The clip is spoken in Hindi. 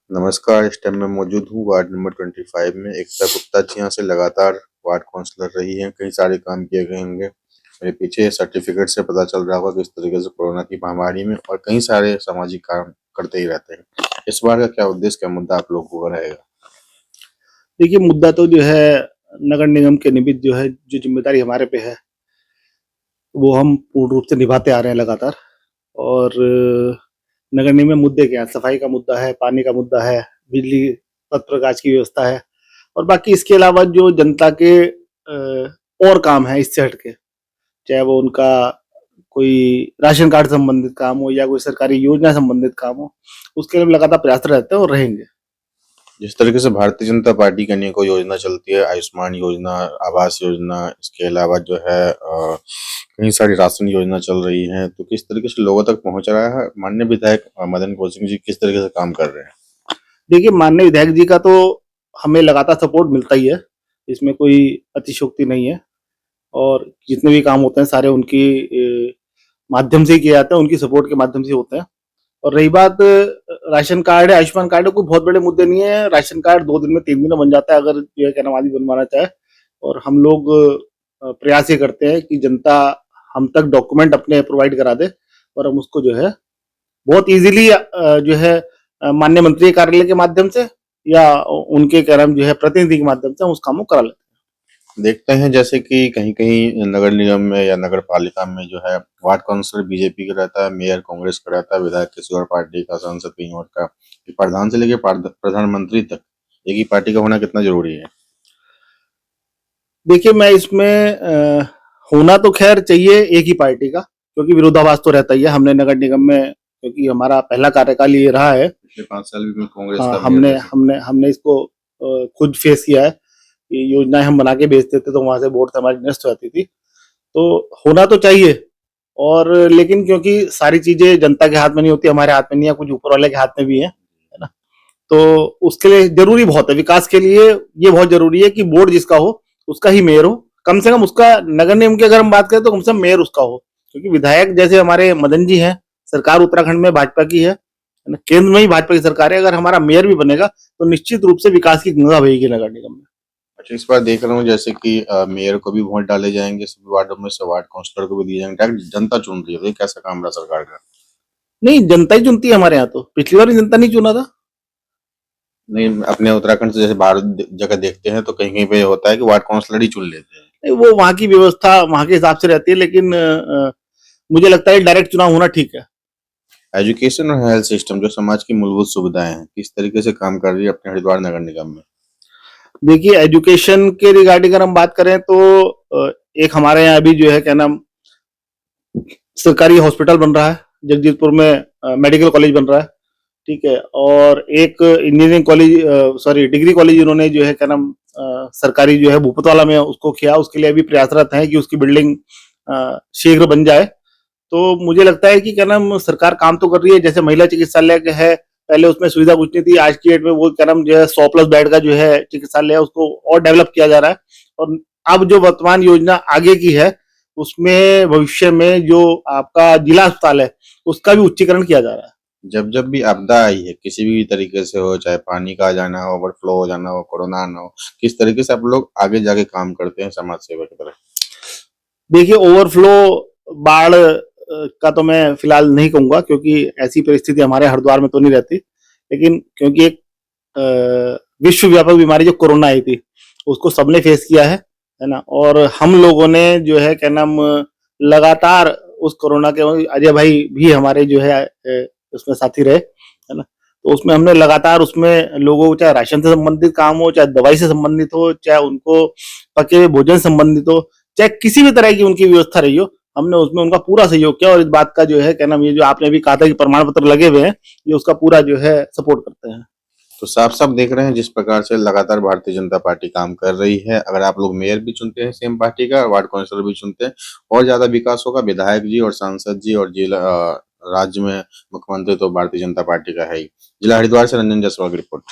नमस्कार, इस टाइम मैं मौजूद हूँ वार्ड नंबर 25 में। एकता गुप्ता जी यहाँ से लगातार वार्ड काउंसलर रही हैं, कई सारे काम किए गए होंगे। मेरे पीछे सर्टिफिकेट से पता चल रहा होगा किस तरीके से कोरोना की महामारी में और कई सारे सामाजिक काम करते ही रहते हैं। इस बार का क्या उद्देश्य, क्या मुद्दा आप लोगों को रहेगा? देखिए, मुद्दा तो जो है नगर निगम के निमित्त जो है, जो ज़िम्मेदारी हमारे पे है, वो हम पूर्ण रूप से निभाते आ रहे हैं लगातार। और नगर निगम में मुद्दे क्या हैं? सफाई का मुद्दा है, पानी का मुद्दा है, बिजली, पथ प्रकाश की व्यवस्था है और बाकी इसके अलावा जो जनता के और काम हैं इससे हट के, चाहे वो उनका कोई राशन कार्ड संबंधित काम हो या कोई सरकारी योजना संबंधित काम हो, उसके लिए हम लगातार प्रयासरत रहते हैं और रहेंगे। जिस तरीके से भारतीय जनता पार्टी की अनेकों योजना चलती है, आयुष्मान योजना, आवास योजना, इसके अलावा जो है कई सारी राशन योजना चल रही है, तो किस तरीके से लोगों तक पहुंच रहा है? माननीय विधायक मदन कौशिक जी किस तरीके से काम कर रहे हैं? देखिए, माननीय विधायक जी का तो हमें लगातार सपोर्ट मिलता ही है, इसमें कोई अतिशयोक्ति नहीं है। और जितने भी काम होते हैं सारे उनकी माध्यम से ही किए जाते हैं, उनकी सपोर्ट के माध्यम से होते हैं। और रही बात राशन कार्ड है, आयुष्मान कार्ड है, कोई बहुत बड़े मुद्दे नहीं है। राशन कार्ड 2 दिन में 3 दिन में बन जाता है, अगर जो है क्या नाम आदमी बनवाना चाहे। और हम लोग प्रयास ये करते हैं कि जनता हम तक डॉक्यूमेंट अपने प्रोवाइड करा दे और हम उसको जो है बहुत ईज़िली जो है माननीय मंत्री कार्यालय के माध्यम से या उनके क्या नाम जो है प्रतिनिधि के माध्यम से हम उस काम को करा लेते देखते हैं जैसे कि कहीं-कहीं नगर निगम में या नगर पालिका में जो है वार्ड काउंसलर बीजेपी का रहता है, मेयर कांग्रेस का रहता है, विधायक किसी और पार्टी का, सांसद कहीं और का। कि प्रधान से लेके प्रधानमंत्री तक एक ही पार्टी का होना कितना जरूरी है? हैं। देखिए, मैं इसमें होना तो खैर चाहिए एक ही पार्टी का, क्योंकि विरोधाभास तो रहता ही है। हमने नगर निगम में, क्योंकि हमारा पहला कार्यकाल ये रहा है। पिछले 5 साल भी में कांग्रेस हाँ, का मेयर हमने रह चुका। हमने हमने इसको खुद फेस किया है। ये योजनाएं हम बना के भेजते थे तो वहां से वोट हमारी नष्ट हो जाती थी। तो होना तो चाहिए। और लेकिन क्योंकि सारी चीजें जनता के हाथ में नहीं होती, हमारे हाथ में नहीं है, कुछ ऊपर वाले के हाथ में भी है ना। तो उसके लिए जरूरी बहुत है, विकास के लिए ये बहुत जरूरी है कि बोर्ड जिसका हो उसका ही मेयर हो। कम से कम उसका, नगर निगम की अगर हम बात करें तो कम से कम मेयर उसका हो। क्योंकि विधायक जैसे हमारे मदन जी हैं, सरकार उत्तराखंड में भाजपा की है ना, केंद्र में ही भाजपा की सरकार है। अगर हमारा मेयर भी बनेगा तो निश्चित रूप से विकास की गंगा बहेगी नगर निगम में। अच्छा, इस बार देख रहा हूँ जैसे कि मेयर को भी वोट डाले जाएंगे सभी वार्डों में से, वार्ड काउंसलर को भी दिए जाएंगे, डायरेक्ट जनता चुन रही है। तो ये कैसा काम रहा सरकार का? नहीं, जनता ही चुनती है हमारे यहाँ। तो पिछली बार भी जनता नहीं चुना था। नहीं, अपने उत्तराखंड से जैसे बाहर जगह देखते हैं तो कहीं कहीं पे होता है कि वार्ड काउंसलर ही चुन लेते हैं। नहीं, वो वहाँ की व्यवस्था वहाँ के हिसाब से रहती है, लेकिन मुझे लगता है डायरेक्ट चुनाव होना ठीक है। एजुकेशन और हेल्थ सिस्टम जो समाज की मूलभूत सुविधाएं हैं, किस तरीके से काम कर रही है अपने हरिद्वार नगर निगम में? देखिए, एजुकेशन के रिगार्डिंग अगर हम बात करें तो एक हमारे यहाँ अभी जो है क्या नाम सरकारी हॉस्पिटल बन रहा है जगजीतपुर में, मेडिकल कॉलेज बन रहा है। ठीक है। और एक engineering college, sorry degree college इन्होंने जो है क्या नाम सरकारी जो है भूपतवाला में उसको किया। उसके लिए अभी प्रयासरत है कि उसकी बिल्डिंग शीघ्र बन जाए। तो मुझे लगता है कि क्या नाम सरकार काम तो कर रही है। जैसे महिला चिकित्सालय है, पहले उसमें सुविधा कुछ नहीं थी, आज की डेट में वो क्या नाम जो है 100+ बेड का जो है चिकित्सालय है उसको और डेवलप किया जा रहा है। और अब जो वर्तमान योजना आगे की है उसमें भविष्य में जो आपका जिला अस्पताल है उसका भी उच्चीकरण किया जा रहा है। जब जब भी आपदा आई है किसी भी तरीके से हो, चाहे पानी का आ जाना हो, ओवरफ्लो हो जाना हो, कोरोना आना हो, किस तरीके से आप लोग आगे जाके काम करते हैं समाज सेवा की तरह? देखिए, ओवरफ्लो, बाढ़ का तो मैं फिलहाल नहीं कहूंगा, क्योंकि ऐसी परिस्थिति हमारे हरिद्वार में तो नहीं रहती। लेकिन क्योंकि एक विश्व व्यापक बीमारी जो कोरोना आई थी उसको सबने फेस किया है ना। और हम लोगों ने जो है क्या नाम लगातार उस कोरोना के, अजय भाई भी हमारे जो है उसमें साथी रहे, है ना। तो उसमें हमने लगातार उसमें लोगों को, चाहे राशन से संबंधित काम हो, चाहे दवाई से संबंधित हो, चाहे उनको पके हुए भोजन संबंधित हो, चाहे किसी भी तरह की उनकी व्यवस्था रही हो, हमने उसमें उनका पूरा सहयोग किया। और इस बात का जो है क्या नाम, ये जो आपने भी कहा था कि प्रमाण पत्र लगे हुए हैं, ये उसका पूरा जो है सपोर्ट करते हैं। तो साफ साफ देख रहे हैं जिस प्रकार से लगातार भारतीय जनता पार्टी काम कर रही है। अगर आप लोग मेयर भी चुनते हैं सेम पार्टी का, वार्ड काउंसिलर भी चुनते हैं, और ज्यादा विकास होगा। विधायक जी और सांसद जी और जिला राज्य में मुख्यमंत्री तो भारतीय जनता पार्टी का है ही। जिला हरिद्वार से रंजन जायसवाल की रिपोर्ट।